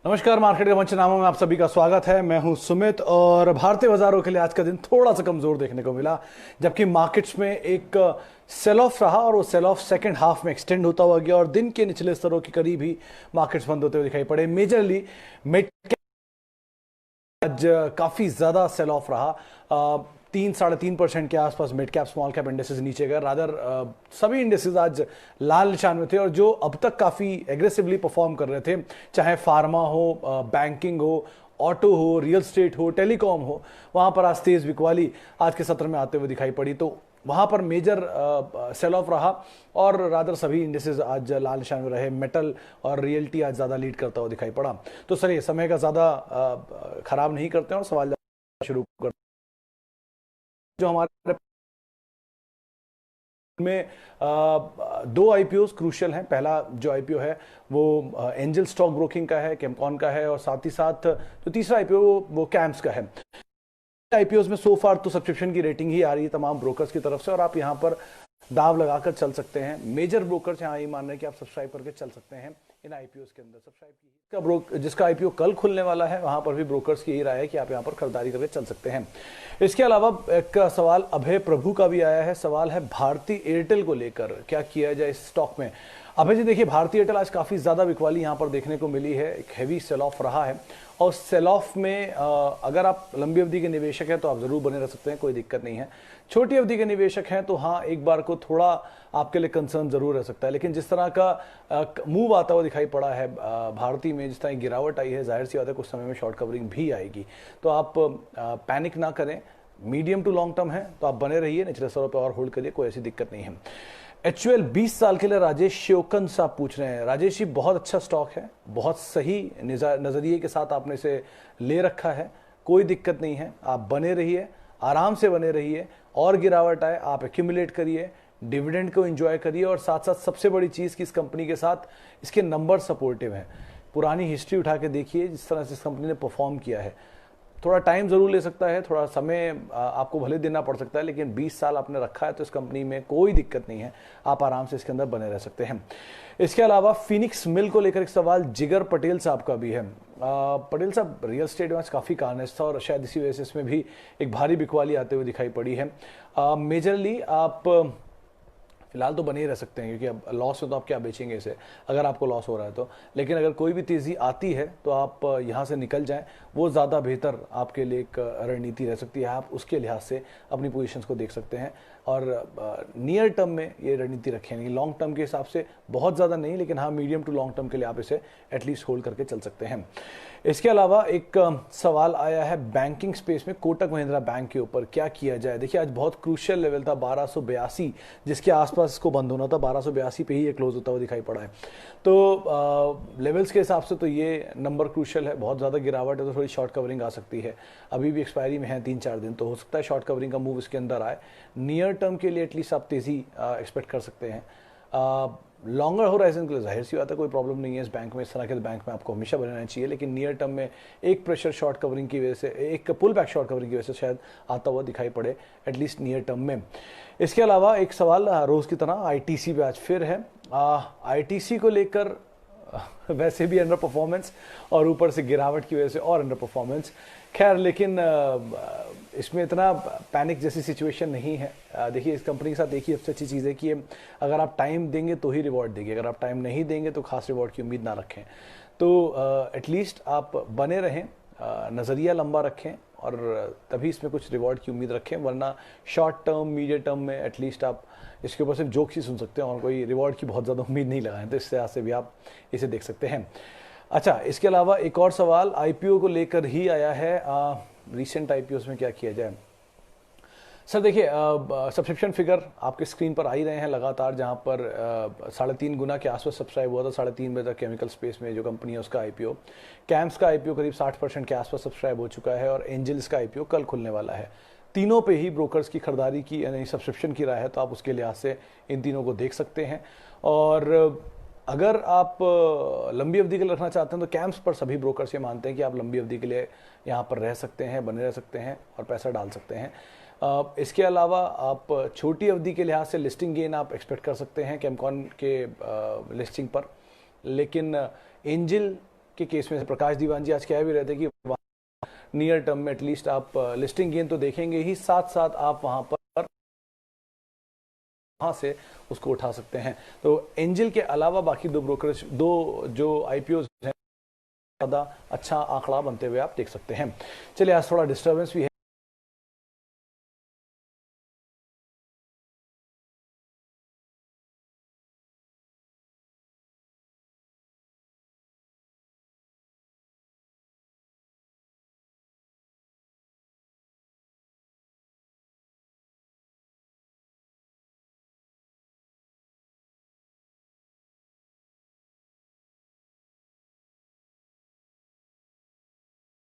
नमस्कार, मार्केट के पंचनामा में आप सभी का स्वागत है। मैं हूं सुमित और भारतीय बाजारों के लिए आज का दिन थोड़ा सा कमजोर देखने को मिला, जबकि मार्केट्स में एक सेल ऑफ रहा और वो सेल ऑफ सेकंड हाफ में एक्सटेंड होता हुआ गया और दिन के निचले स्तरों के करीब ही मार्केट्स बंद होते हुए दिखाई पड़े। मेजरली मिड आज काफी ज्यादा सेल ऑफ रहा। 3-3.5% के आसपास mid cap small cap indices नीचे गए। रादर सभी इंडेसेस आज लाल निशान में थे और जो अब तक काफी एग्रेसिवली परफॉर्म कर रहे थे, चाहे फार्मा हो, बैंकिंग हो, ऑटो हो, रियल स्टेट हो, टेलीकॉम हो, वहां पर आज तेज बिकवाली आज के सत्र में आते हुए दिखाई पड़ी। तो वहां पर मेजर सेल ऑफ रहा और रादर सभी इंडेसेस आज लाल निशान में रहे। मेटल और रियल्टी आज ज्यादा लीड करता हुआ दिखाई पड़ा। तो चलिए समय का ज्यादा खराब नहीं करते हैं और सवाल शुरू करते हैं। जो हमारे में दो आईपीओस क्रूशियल हैं। पहला जो आईपीओ है वो एंजल स्टॉक ब्रोकिंग का है, केमकॉन का है, और साथ ही साथ जो तीसरा आईपीओ वो कैम्स का है। आईपीओस में सो फार तो सब्सक्रिप्शन की रेटिंग ही आ रही है तमाम ब्रोकर्स की तरफ से और आप यहां पर दाव लगाकर चल सकते हैं। मेजर ब्रोकर्स यहां ये मान रहे हैं कि आप सब्सक्राइब करके चल सकते हैं इन आईपीओस के अंदर। सब्सक्राइब की जिसका आईपीओ कल खुलने वाला है वहां पर भी ब्रोकर्स की यही राय है कि आप यहां पर खरीदारी करके चल सकते हैं। इसके अलावा एक सवाल अभय प्रभु का भी आया है। सवाल है भारती एयरटेल को लेकर, क्या किया जाए इस स्टॉक में। अभय जी देखिए, भारती एयरटेल आज काफी ज्यादा बिकवाली यहां पर देखने को मिली है। एक हैवी सेल ऑफ रहा है और सेल ऑफ में अगर आप लंबी अवधि के निवेशक हैं तो आप जरूर बने रह सकते हैं, कोई दिक्कत नहीं है। छोटी अवधि के निवेशक हैं तो हाँ, एक बार को थोड़ा आपके लिए कंसर्न जरूर रह सकता है। लेकिन जिस तरह का मूव आता हुआ दिखाई पड़ा है भारती में, जिस तरह गिरावट आई है, जाहिर सी बात है कुछ समय में शॉर्ट कवरिंग भी आएगी। तो आप पैनिक ना करें। मीडियम टू लॉन्ग टर्म है तो आप बने रहिए, निचले स्तरों पर और होल्ड करिए, कोई ऐसी दिक्कत नहीं है। एचयूएल 20 साल के लिए राजेश श्योकन साहब पूछ रहे हैं। राजेश जी, बहुत अच्छा स्टॉक है, बहुत सही नजरिए के साथ आपने इसे ले रखा है, कोई दिक्कत नहीं है। आप बने रहिए, आराम से बने रहिए, और गिरावट आए आप एक्यूमुलेट करिए, डिविडेंड को एंजॉय करिए, और साथ साथ सबसे बड़ी चीज कि इस कंपनी के साथ इसके नंबर सपोर्टिव हैं। पुरानी हिस्ट्री उठा के देखिए जिस तरह से इस कंपनी ने परफॉर्म किया है। थोड़ा टाइम जरूर ले सकता है, थोड़ा समय आपको भले देना पड़ सकता है, लेकिन 20 साल आपने रखा है तो इस कंपनी में कोई दिक्कत नहीं है, आप आराम से इसके अंदर बने रह सकते हैं। इसके अलावा फिनिक्स मिल को लेकर एक सवाल जिगर पटेल साहब का भी है। पटेल साहब, रियल स्टेट में काफी कार्नेज था और शायद इसी वजह से इसमें भी एक भारी बिकवाली आते हुए दिखाई पड़ी है। मेजरली आप फिलहाल तो बने ही रह सकते हैं, क्योंकि अब लॉस है तो आप क्या बेचेंगे इसे, अगर आपको लॉस हो रहा है तो। लेकिन अगर कोई भी तेज़ी आती है तो आप यहाँ से निकल जाएं, वो ज़्यादा बेहतर आपके लिए एक रणनीति रह सकती है। आप उसके लिहाज से अपनी पोजीशंस को देख सकते हैं और नियर टर्म में ये रणनीति रखेंगे। लॉन्ग टर्म के हिसाब से बहुत ज़्यादा नहीं, लेकिन हाँ, मीडियम टू लॉन्ग टर्म के लिए आप इसे एटलीस्ट होल्ड करके चल सकते हैं। इसके अलावा एक सवाल आया है बैंकिंग स्पेस में, कोटक महिंद्रा बैंक के ऊपर क्या किया जाए। देखिए, आज बहुत क्रूशियल लेवल था 1282, जिसके आसपास इसको बंद होना था। 1282 पे ही ये क्लोज होता हुआ दिखाई पड़ा है। तो लेवल्स के हिसाब से तो ये नंबर क्रूशियल है। बहुत ज़्यादा गिरावट है तो थोड़ी शॉर्ट कवरिंग आ सकती है। अभी भी एक्सपायरी में है 3-4 दिन, तो हो सकता है शॉर्ट कवरिंग का मूव इसके अंदर आए। नियर टर्म के लिए एटलीस्ट आप तेज़ी एक्सपेक्ट कर सकते हैं। लॉन्गर होराइजन के लिए जाहिर सी बात है कोई प्रॉब्लम नहीं है इस बैंक में। इस तरह के बैंक में आपको हमेशा बनाना चाहिए, लेकिन नियर टर्म में एक प्रेशर शॉर्ट कवरिंग की वजह से, एक पुल बैक शॉर्ट कवरिंग की वजह से शायद आता हुआ दिखाई पड़े, एटलीस्ट नियर टर्म में। इसके अलावा एक सवाल रोज की तरह आईटीसी पे आज फिर है। आईटीसी को लेकर वैसे भी अंडर परफॉर्मेंस और ऊपर से गिरावट की वजह से और अंडर परफॉर्मेंस। खैर, लेकिन इसमें इतना पैनिक जैसी सिचुएशन नहीं है। देखिए, इस कंपनी के साथ एक ही सबसे अच्छी चीज़ है कि अगर आप टाइम देंगे तो ही रिवॉर्ड देंगे, अगर आप टाइम नहीं देंगे तो खास रिवॉर्ड की उम्मीद ना रखें। तो एटलीस्ट आप बने रहें, नज़रिया लंबा रखें और तभी इसमें कुछ रिवॉर्ड की उम्मीद रखें, वरना शॉर्ट टर्म मीडियम टर्म में एटलीस्ट आप इसके ऊपर सिर्फ जोक्स ही सुन सकते हैं और कोई रिवॉर्ड की बहुत ज़्यादा उम्मीद नहीं लगाएं। तो इस तरह से भी आप इसे देख सकते हैं। अच्छा, इसके अलावा एक और सवाल आईपीओ को लेकर ही आया है। रिसेंट आईपीओ में क्या किया जाए। सर देखिए, सब्सक्रिप्शन फिगर आपके स्क्रीन पर आ ही रहे हैं लगातार, जहां पर 3.5 गुना के आसपास सब्सक्राइब हुआ था 3.5 बजे तक केमिकल स्पेस में जो कंपनी है उसका आईपीओ। कैम्स का आईपीओ करीब 60% के आसपास सब्सक्राइब हो चुका है और एंजल्स का आईपीओ कल खुलने वाला है। तीनों पे ही ब्रोकर्स की खरीदारी की, यानी सब्सक्रिप्शन की राय है, तो आप उसके लिहाज से इन तीनों को देख सकते हैं। और अगर आप लंबी अवधि के लिए रखना चाहते हैं तो कैम्प्स पर सभी ब्रोकर्स ये मानते हैं कि आप लंबी अवधि के लिए यहाँ पर रह सकते हैं, बने रह सकते हैं और पैसा डाल सकते हैं। इसके अलावा आप छोटी अवधि के लिहाज से लिस्टिंग गेन आप एक्सपेक्ट कर सकते हैं केमकॉन के लिस्टिंग पर, लेकिन एंजल के केस में प्रकाश दीवान जी आज कह भी रहे थे कि नियर टर्म में एटलीस्ट आप लिस्टिंग गेन तो देखेंगे ही, साथ साथ आप वहां से उसको उठा सकते हैं। तो एंजल के अलावा बाकी दो जो आईपीओ हैं ज़्यादा अच्छा आंकड़ा बनते हुए आप देख सकते हैं। चलिए आज थोड़ा डिस्टर्बेंस भी है।